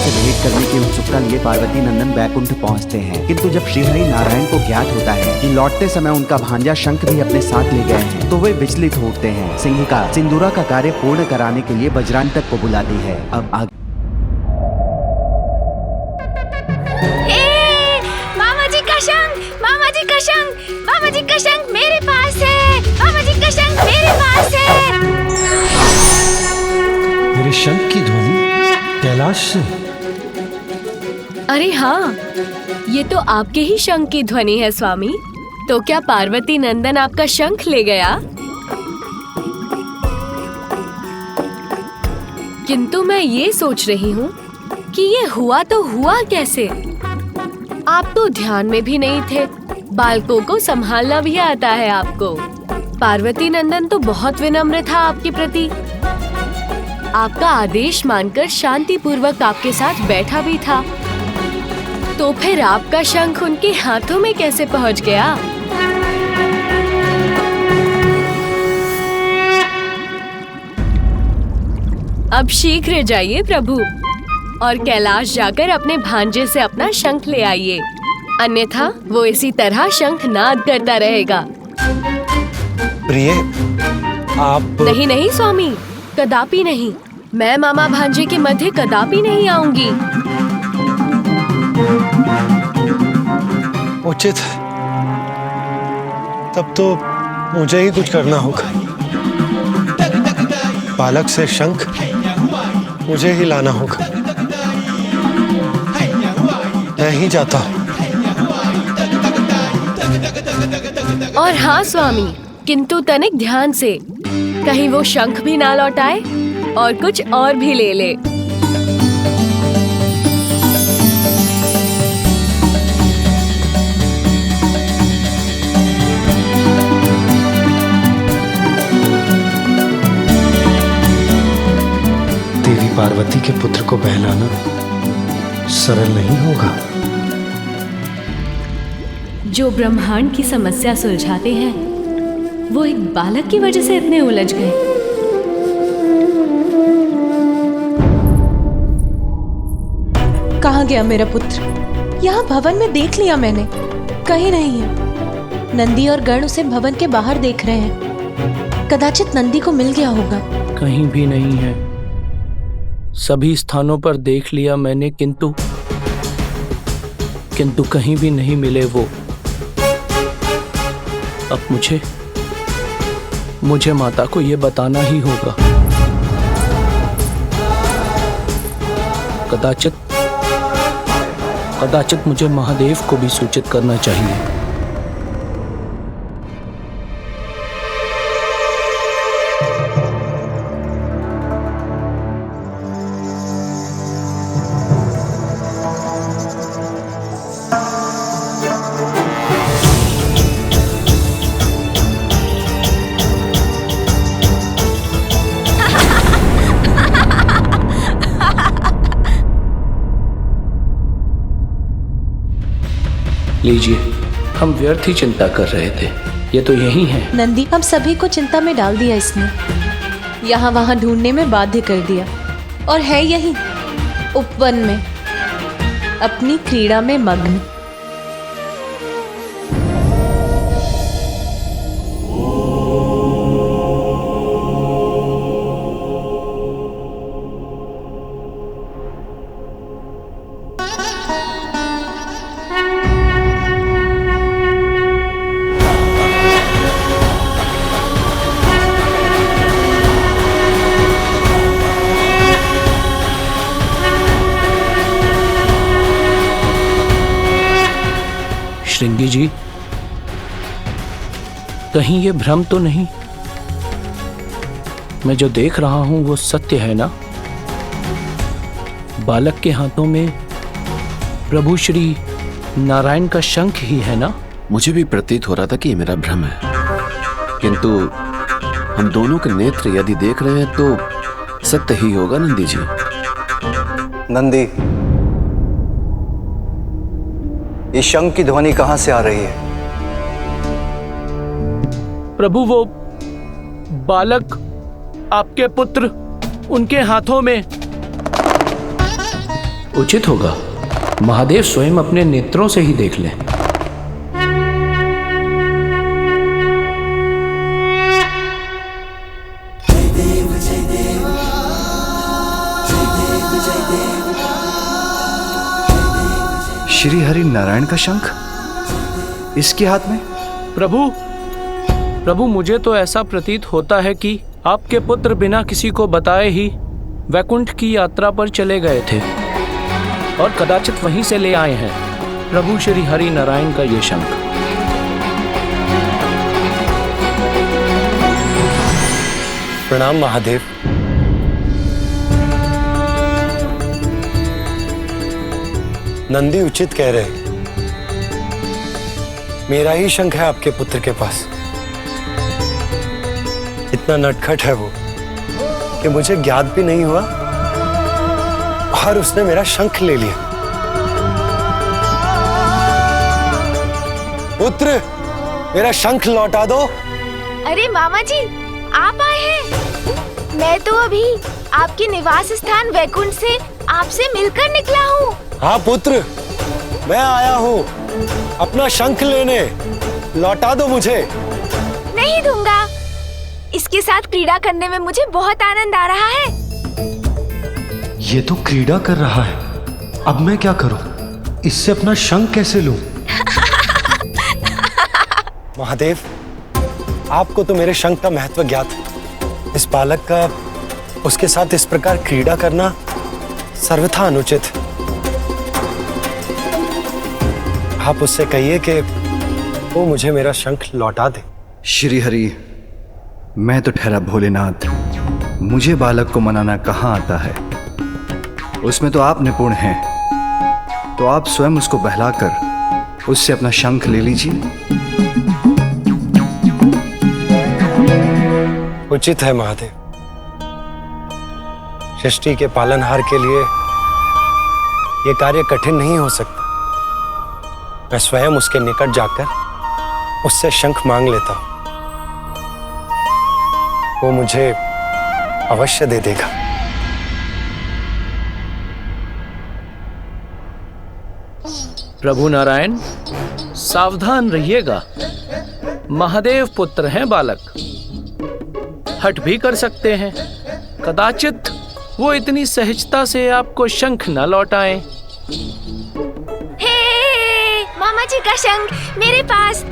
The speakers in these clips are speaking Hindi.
से भेंट करने की उत्सुकता लिए पार्वती नंदन बैकुंठ पहुंचते हैं, किंतु जब श्रीहरि नारायण को ज्ञात होता है कि लौटते समय उनका भांजा शंख भी अपने साथ ले गए हैं, तो वे विचलित होते हैं। सिंहिका सिंदूरा का कार्य पूर्ण कराने के लिए बजरांतक को बुलाती है। अब आगे मामा जी का शंख, मामा जी का शंख, मामा जी का शंख मेरे पास है, मामा जी का शंख मेरे पास है। मेरे शंख की ध्वनि कैलाश से। अरे हाँ, ये तो आपके ही शंख की ध्वनि है स्वामी। तो क्या पार्वती नंदन आपका शंख ले गया? किंतु मैं ये सोच रही हूँ कि ये हुआ तो हुआ कैसे? आप तो ध्यान में भी नहीं थे, बालकों को संभालना भी आता है आपको। पार्वती नंदन तो बहुत विनम्र था आपके प्रति, आपका आदेश मानकर शांति पूर्वक आपके साथ बैठा भी था। तो फिर आपका शंख उनके हाथों में कैसे पहुंच गया? अब शीघ्र जाइए प्रभु और कैलाश जाकर अपने भांजे से अपना शंख ले आइए, अन्यथा वो इसी तरह शंख नाद करता रहेगा। प्रिय, आप नहीं नहीं स्वामी, कदापि नहीं। मैं मामा भांजे के मध्य कदापि नहीं आऊंगी। उचित है, तब तो मुझे ही कुछ करना होगा। बालक से शंख मुझे ही लाना होगा। मैं ही जाता हूँ। और हाँ स्वामी, किंतु तनिक ध्यान से, कहीं वो शंख भी ना लौटाए और कुछ और भी ले ले। देवी पार्वती के पुत्र को बहलाना सरल नहीं होगा। जो ब्रह्मांड की समस्या सुलझाते हैं, वो एक बालक की वजह से इतने उलझ गए। कहाँ गया मेरा पुत्र? यहाँ भवन में देख लिया मैंने, कहीं नहीं है। नंदी और गण उसे भवन के बाहर देख रहे हैं। कदाचित नंदी को मिल गया होगा। कहीं भी नहीं है। सभी स्थानों पर देख लिया मैंने, किंतु कहीं भी नहीं मिले वो। अब मुझे माता को ये बताना ही होगा। कदाचित मुझे महादेव को भी सूचित करना चाहिए। लीजिए, हम व्यर्थ ही चिंता कर रहे थे। ये तो यही है। नंदी हम सभी को चिंता में डाल दिया इसने, यहाँ वहाँ ढूंढने में बाध्य कर दिया, और है यही उपवन में अपनी क्रीड़ा में मग्न। श्रृंगी जी, कहीं ये भ्रम तो नहीं? मैं जो देख रहा हूं वो सत्य है ना? बालक के हाथों में प्रभु श्री नारायण का शंख ही है ना? मुझे भी प्रतीत हो रहा था कि ये मेरा भ्रम है, किंतु हम दोनों के नेत्र यदि देख रहे हैं तो सत्य ही होगा नंदी जी। नंदी, ये शंख की ध्वनि कहां से आ रही है? प्रभु, वो बालक, आपके पुत्र, उनके हाथों में उचित होगा महादेव स्वयं अपने नेत्रों से ही देख लें। श्री हरि नारायण का शंख इसके हाथ में? प्रभु मुझे तो ऐसा प्रतीत होता है कि आपके पुत्र बिना किसी को बताए ही वैकुंठ की यात्रा पर चले गए थे और कदाचित वहीं से ले आए हैं प्रभु श्री हरि नारायण का ये शंख। प्रणाम महादेव। नंदी उचित कह रहे, मेरा ही शंख है आपके पुत्र के पास। इतना नटखट है वो कि मुझे ज्ञात भी नहीं हुआ और उसने मेरा शंख ले लिया। पुत्र, मेरा शंख लौटा दो। अरे मामा जी, आप आए हैं। मैं तो अभी आपके निवास स्थान वैकुंठ से आपसे मिलकर निकला हूँ। हाँ पुत्र, मैं आया हूँ अपना शंख लेने। लौटा दो मुझे। नहीं दूंगा। इसके साथ क्रीड़ा करने में मुझे बहुत आनंद आ रहा है। ये तो क्रीड़ा कर रहा है, अब मैं क्या करूं? इससे अपना शंख कैसे लूं? महादेव, आपको तो मेरे शंख का महत्व ज्ञात है। इस बालक का उसके साथ इस प्रकार क्रीड़ा करना सर्वथा अनुचित है। आप उससे कहिए कि वो मुझे मेरा शंख लौटा दे। श्री हरि, मैं तो ठहरा भोलेनाथ, मुझे बालक को मनाना कहाँ आता है। उसमें तो आप निपुण हैं, तो आप स्वयं उसको बहलाकर उससे अपना शंख ले लीजिए। उचित है महादेव। सृष्टि के पालनहार के लिए यह कार्य कठिन नहीं हो सकता। मैं स्वयं उसके निकट जाकर उससे शंख मांग लेता हूं। वो मुझे अवश्य दे देगा। प्रभु नारायण, सावधान रहिएगा। महादेव पुत्र हैं बालक, हट भी कर सकते हैं। कदाचित वो इतनी सहजता से आपको शंख न लौटाएं। हे मामा जी का शंख मेरे पास।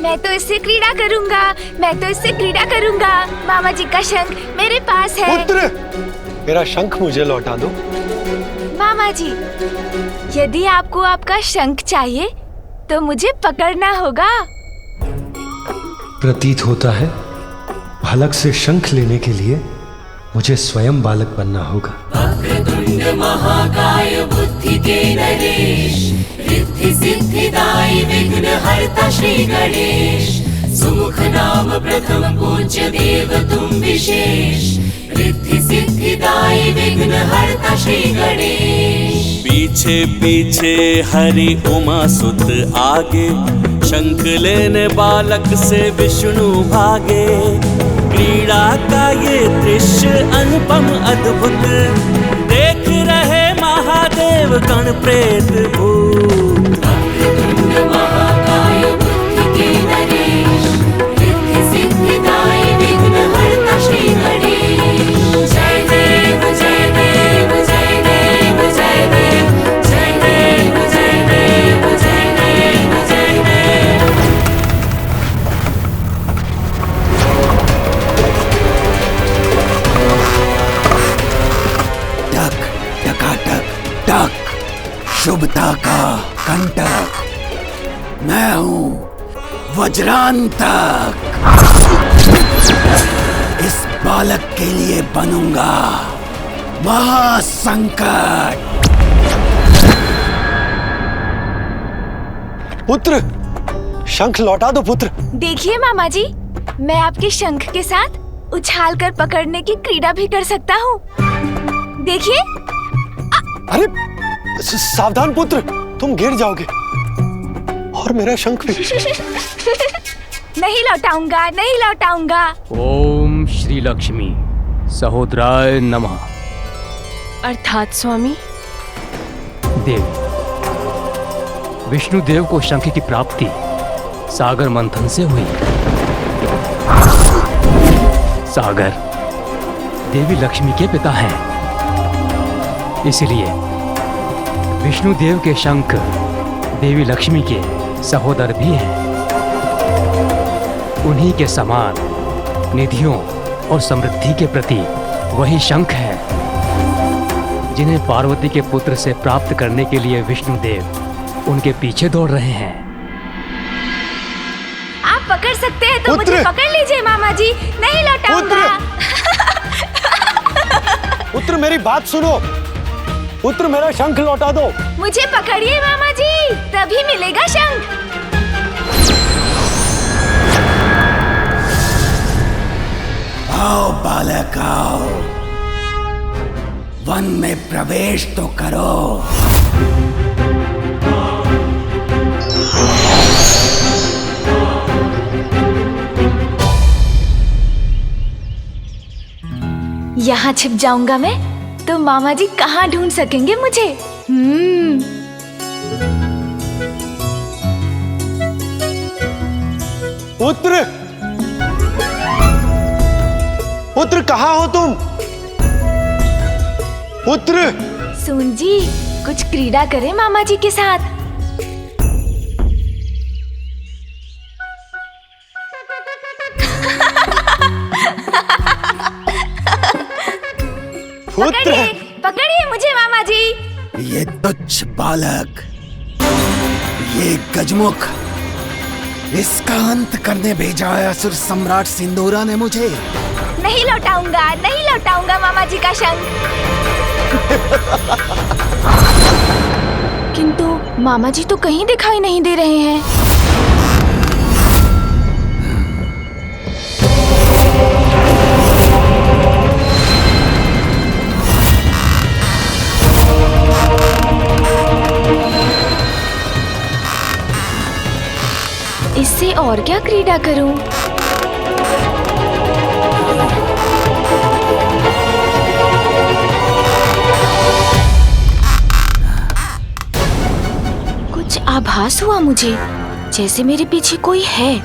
मैं तो इससे क्रीड़ा करूंगा। मैं तो इससे क्रीड़ा करूंगा। मामा जी का शंख मेरे पास है। पुत्र, मेरा शंख मुझे लौटा दो। मामा जी, यदि आपको आपका शंख चाहिए तो मुझे पकड़ना होगा। प्रतीत होता है बालक से शंख लेने के लिए मुझे स्वयं बालक बनना होगा। वक्रतुंड महाकाय बुद्धि के नरेश, रिद्धि सिद्धिदायी विघ्न हरता श्री गणेश। सुमुख नाम प्रथम पूज्य देव तुम विशेष, रिद्धि सिद्धिदायी विघ्न हरता श्री गणेश। पीछे पीछे हरि उमा सुत आगे, शंख लेने बालक से विष्णु भागे। क्रीड़ा का ये दृश्य अनुपम अद्भुत, देख रहे महादेव गण प्रेत भूत। वक्रतुंड महाकाय बुद्धि के नरेश, रिद्धि सिद्धिदायी विघ्न हरता श्री गणेश। जय देव जय देव जय देव जय देव जय देव जय देव जय देव जय देव। टक टकाटक टक, शुभता का कंटक। मैं हूँ वज्रांतक। इस बालक के लिए बनूंगा महासंकट। पुत्र, शंख लौटा दो पुत्र। देखिए मामा जी, मैं आपके शंख के साथ उछाल कर पकड़ने की क्रीड़ा भी कर सकता हूँ। देखिए। अरे सावधान पुत्र, तुम गिर जाओगे और मेरा शंख भी। नहीं लौटाऊंगा, नहीं लौटाऊंगा। ओम श्री लक्ष्मी सहोदराय नमः। अर्थात स्वामी? देव, विष्णुदेव को शंख की प्राप्ति सागर मंथन से हुई। सागर देवी लक्ष्मी के पिता हैं, इसलिए विष्णुदेव के शंख देवी लक्ष्मी के सहोदर भी हैं। उन्हीं के समान निधियों और समृद्धि के प्रति वही शंख है जिन्हें पार्वती के पुत्र से प्राप्त करने के लिए विष्णुदेव उनके पीछे दौड़ रहे हैं। आप पकड़ सकते हैं तो मुझे पकड़ लीजिए मामा जी, नहीं लौटाऊंगा। पुत्र मेरी बात सुनो, पुत्र मेरा शंख लौटा दो। मुझे पकड़िए मामा जी, तभी मिलेगा शंख। आओ बालक आओ, वन में प्रवेश तो करो। यहाँ छिप जाऊंगा मैं तो मामा जी कहाँ ढूंढ सकेंगे मुझे। पुत्र, पुत्र कहाँ हो तुम? पुत्र। सुन जी, कुछ क्रीड़ा करें मामा जी के साथ। पकड़िए, पकड़िए मुझे मामा जी। ये तुच्छ बालक, ये गजमुख, इसका अंत करने भेजा है असुर सम्राट सिंदूरा ने मुझे। नहीं लौटाऊंगा, नहीं लौटाऊंगा मामा जी का शंख। किंतु मामा जी तो कहीं दिखाई नहीं दे रहे हैं। इससे और क्या क्रीड़ा करूं? कुछ आभास हुआ मुझे, जैसे मेरे पीछे कोई है।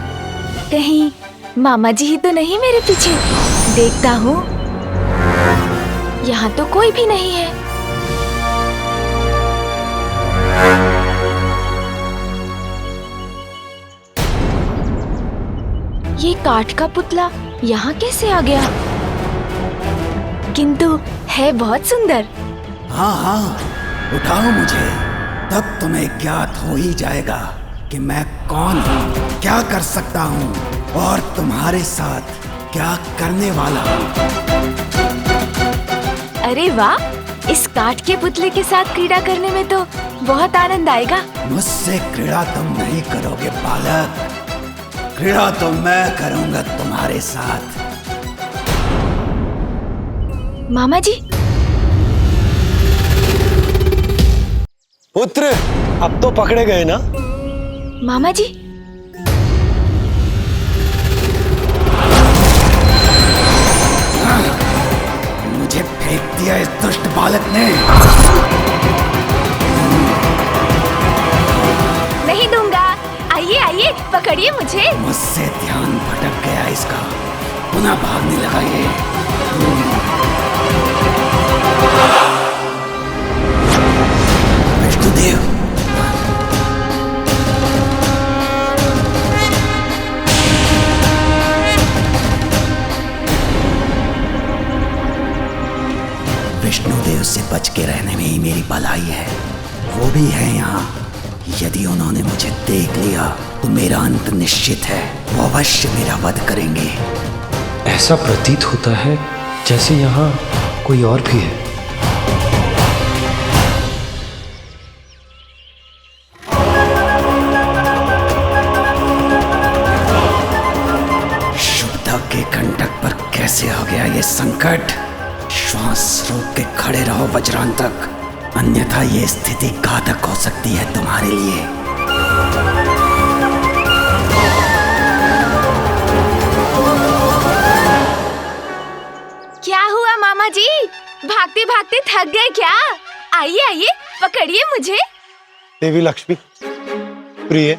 कहीं मामा जी ही तो नहीं मेरे पीछे? देखता हूँ, यहाँ तो कोई भी नहीं है। ये काठ का पुतला यहाँ कैसे आ गया? किंतु है बहुत सुंदर। हाँ हाँ, उठाओ मुझे, तब तुम्हें ज्ञात हो ही जाएगा कि मैं कौन हूँ, क्या कर सकता हूँ और तुम्हारे साथ क्या करने वाला हूँ। अरे वाह, इस काठ के पुतले के साथ क्रीड़ा करने में तो बहुत आनंद आएगा। मुझसे क्रीड़ा तुम नहीं करोगे बालक, क्रीड़ा तो मैं करूंगा तुम्हारे साथ। मामा जी। पुत्र, अब तो पकड़े गए ना? मामा जी। मुझे फेंक दिया इस दुष्ट बालक ने। नहीं दूंगा, आइए आइए, पकड़िए मुझे। मुझसे ध्यान भटक गया इसका, पुनः भागने लगा ये। विष्णुदेव, विष्णुदेव से बच के रहने में ही मेरी भलाई है। वो भी है यहाँ। यदि उन्होंने मुझे देख लिया तो मेरा अंत निश्चित है। वो अवश्य मेरा वध करेंगे। ऐसा प्रतीत होता है जैसे यहाँ कोई और भी है। शुभदा के कंटक पर कैसे आ गया ये संकट? श्वास रोक के खड़े रहो वज्रांतक, अन्यथा ये स्थिति घातक हो सकती है तुम्हारे लिए। क्या हुआ? भागते थक गए क्या? आइए आइए, पकड़िए मुझे। देवी लक्ष्मी, प्रिय,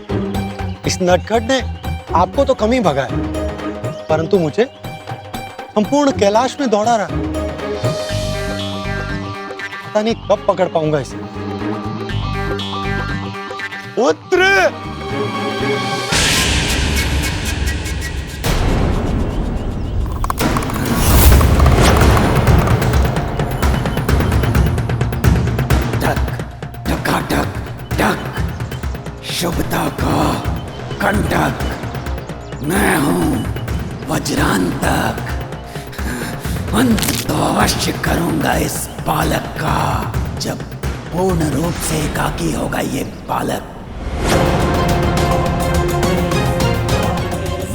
इस नटखट ने आपको तो कम ही भगाया, परंतु मुझे संपूर्ण कैलाश में दौड़ा रहा। पता नहीं कब पकड़ पाऊंगा इसे। पुत्र! शुभता का कंटक, मैं हूं वज्रांतक। अंत तो अवश्य करूंगा इस बालक का, जब पूर्ण रूप से एकाकी होगा ये बालक।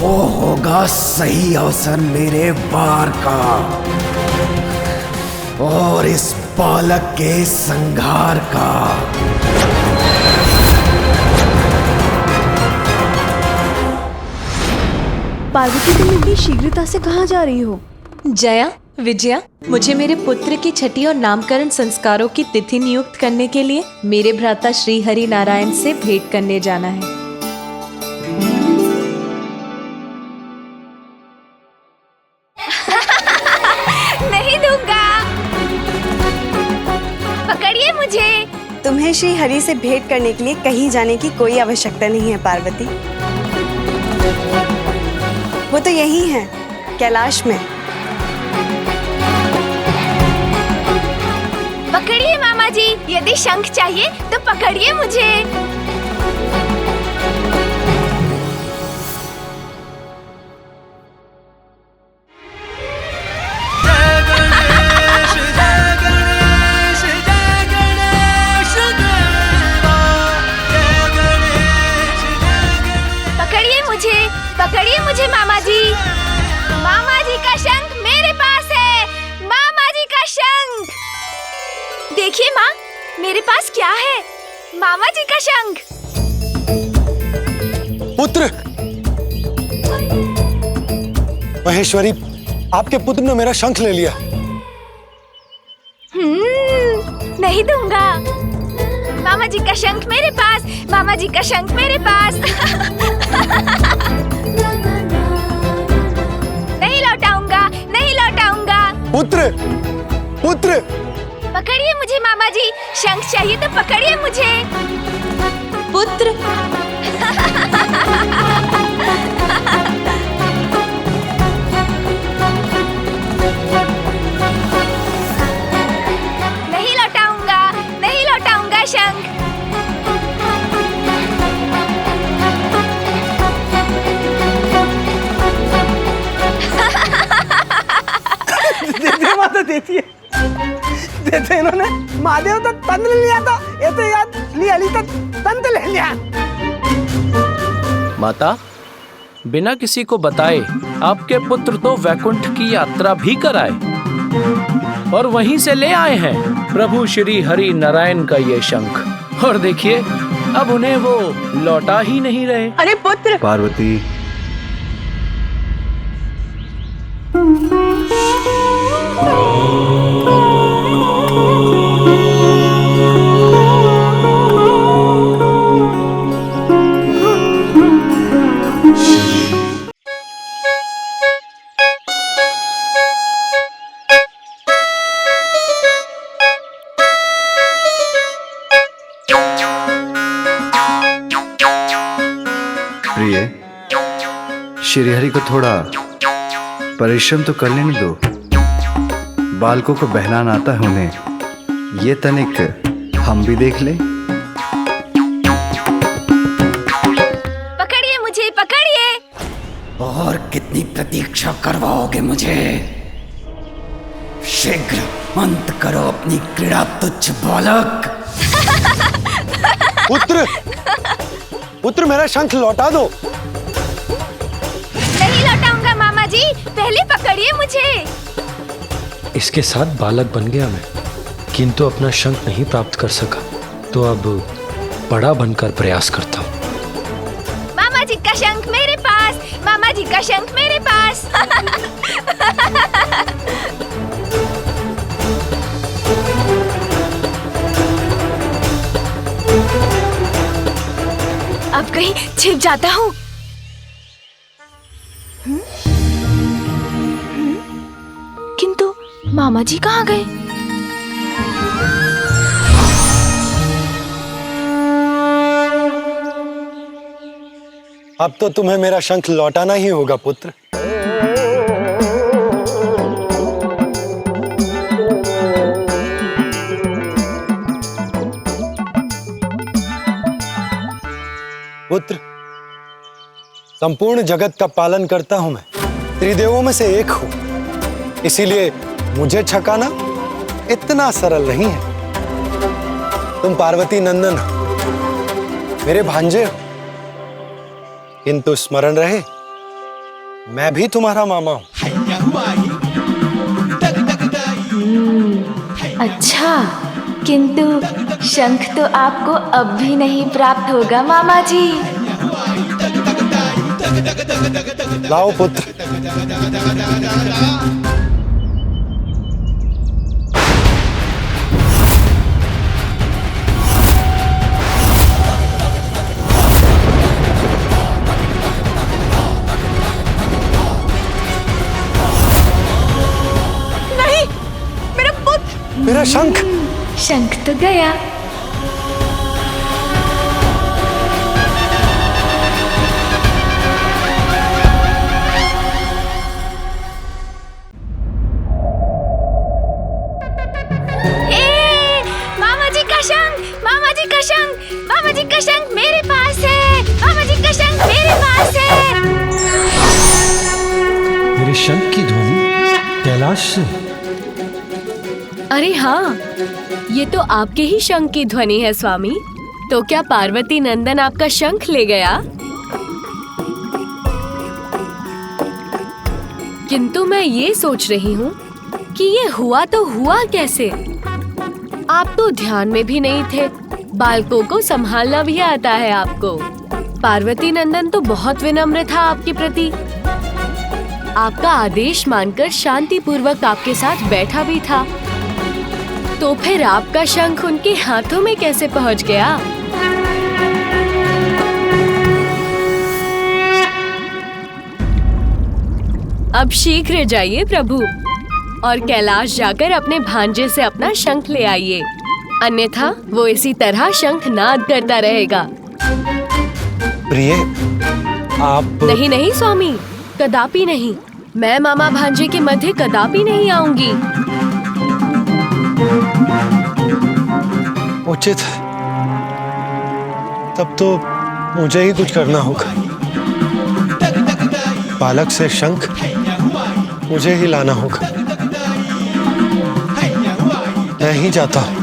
वो होगा सही अवसर मेरे वार का और इस बालक के संहार का। पार्वती, तुम इतनी शीघ्रता से कहाँ जा रही हो? जया, विजया, मुझे मेरे पुत्र की छठी और नामकरण संस्कारों की तिथि नियुक्त करने के लिए मेरे भ्राता श्री हरि नारायण से भेंट करने जाना है। नहीं दूंगा। पकड़िए मुझे। तुम्हें श्री हरि से भेंट करने के लिए कहीं जाने की कोई आवश्यकता नहीं है पार्वती। वो तो यही है, कैलाश में। पकड़िए मामा जी, यदि शंख चाहिए तो पकड़िए मुझे। पकड़िए मुझे मामा जी। मामा जी का शंख मेरे पास है। मामा जी का शंख देखिए माँ, मेरे पास क्या है? मामा जी का शंख। पुत्र! महेश्वरी, आपके पुत्र ने मेरा शंख ले लिया। नहीं दूंगा। मामा जी का शंख मेरे पास। मामा जी का शंख मेरे पास। नहीं लौटाऊंगा, नहीं लौटाऊंगा। पुत्र! पुत्र! पकड़िए मुझे मामा जी, शंख चाहिए तो पकड़िए मुझे। पुत्र! नहीं लौटाऊंगा, नहीं लौटाऊंगा शंख। देते माता देती है। देते इन्होंने महादेव तो तंत्र लिया था, ये तो याद लिया तो तंत्र ले लिया। माता, बिना किसी को बताए आपके पुत्र तो वैकुंठ की यात्रा भी कराए और वहीं से ले आए हैं प्रभु श्री हरि नारायण का ये शंख। और देखिए, अब उन्हें वो लौटा ही नहीं रहे। अरे पुत्र! पार्वती, प्रिय, श्रीहरि को थोड़ा परिश्रम तो कर लेने दो। बालकों को बहलाना आता है उन्हें, ये तनिक हम भी देख लें। पकड़िए मुझे, पकड़िए। और कितनी प्रतीक्षा करवाओगे मुझे? शीघ्र अंत करो अपनी क्रीड़ा तुच्छ बालक। पुत्र! पुत्र, मेरा शंख लौटा दो। नहीं लौटाऊंगा मामा जी, पहले पकड़िए मुझे। इसके साथ बालक बन गया मैं, किंतु अपना शंख नहीं प्राप्त कर सका, तो अब बड़ा बनकर प्रयास करता हूँ। मामा जी का शंख मेरे पास। मामा जी का शंख मेरे पास। कहीं छिप जाता हूँ। किंतु मामा जी कहाँ गए? अब तो तुम्हें मेरा शंख लौटाना ही होगा पुत्र। पुत्र, संपूर्ण जगत का पालन करता हूं मैं, त्रिदेवों में से एक हूं, इसीलिए मुझे छकाना इतना सरल नहीं है। तुम पार्वती नंदन हो, मेरे भांजे हो, किंतु स्मरण रहे मैं भी तुम्हारा मामा हूं। अच्छा, किंतु शंख तो आपको अब भी नहीं प्राप्त होगा मामा जी। लाओ पुत्र। नहीं, मेरा पुत्र। मेरा शंख। शंख तो गया। मामा जी का शंख, मामा जी का शंख, मामा जी का शंख मेरे पास है, मामा जी का शंख मेरे पास है। मेरे शंख की ध्वनि कैलाश से। अरे हाँ, ये तो आपके ही शंख की ध्वनि है स्वामी। तो क्या पार्वती नंदन आपका शंख ले गया? किंतु मैं ये सोच रही हूँ कि ये हुआ तो हुआ कैसे? आप तो ध्यान में भी नहीं थे, बालकों को संभालना भी आता है आपको। पार्वती नंदन तो बहुत विनम्र था आपके प्रति, आपका आदेश मानकर शांति पूर्वक आपके साथ बैठा भी था। तो फिर आपका शंख उनके हाथों में कैसे पहुंच गया? अब शीघ्र जाइए प्रभु और कैलाश जाकर अपने भांजे से अपना शंख ले आइए, अन्यथा वो इसी तरह शंख नाद करता रहेगा। प्रिय, आप नहीं नहीं स्वामी, कदापि नहीं। मैं मामा भांजे के मध्य कदापि नहीं आऊंगी। उचित है, तब तो मुझे ही कुछ करना होगा। बालक से शंख मुझे ही लाना होगा। मैं ही जाता हूँ।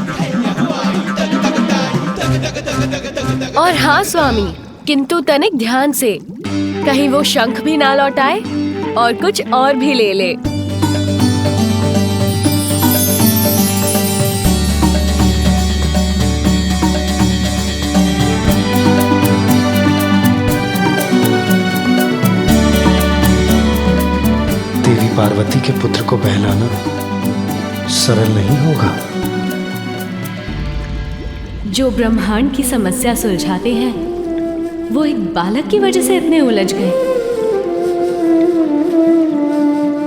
और हाँ स्वामी, किंतु तनिक ध्यान से, कहीं वो शंख भी ना लौटाए और कुछ और भी ले ले। देवी पार्वती के पुत्र को बहलाना सरल नहीं होगा। जो ब्रह्मांड की समस्या सुलझाते हैं, वो एक बालक की वजह से इतने उलझ गए।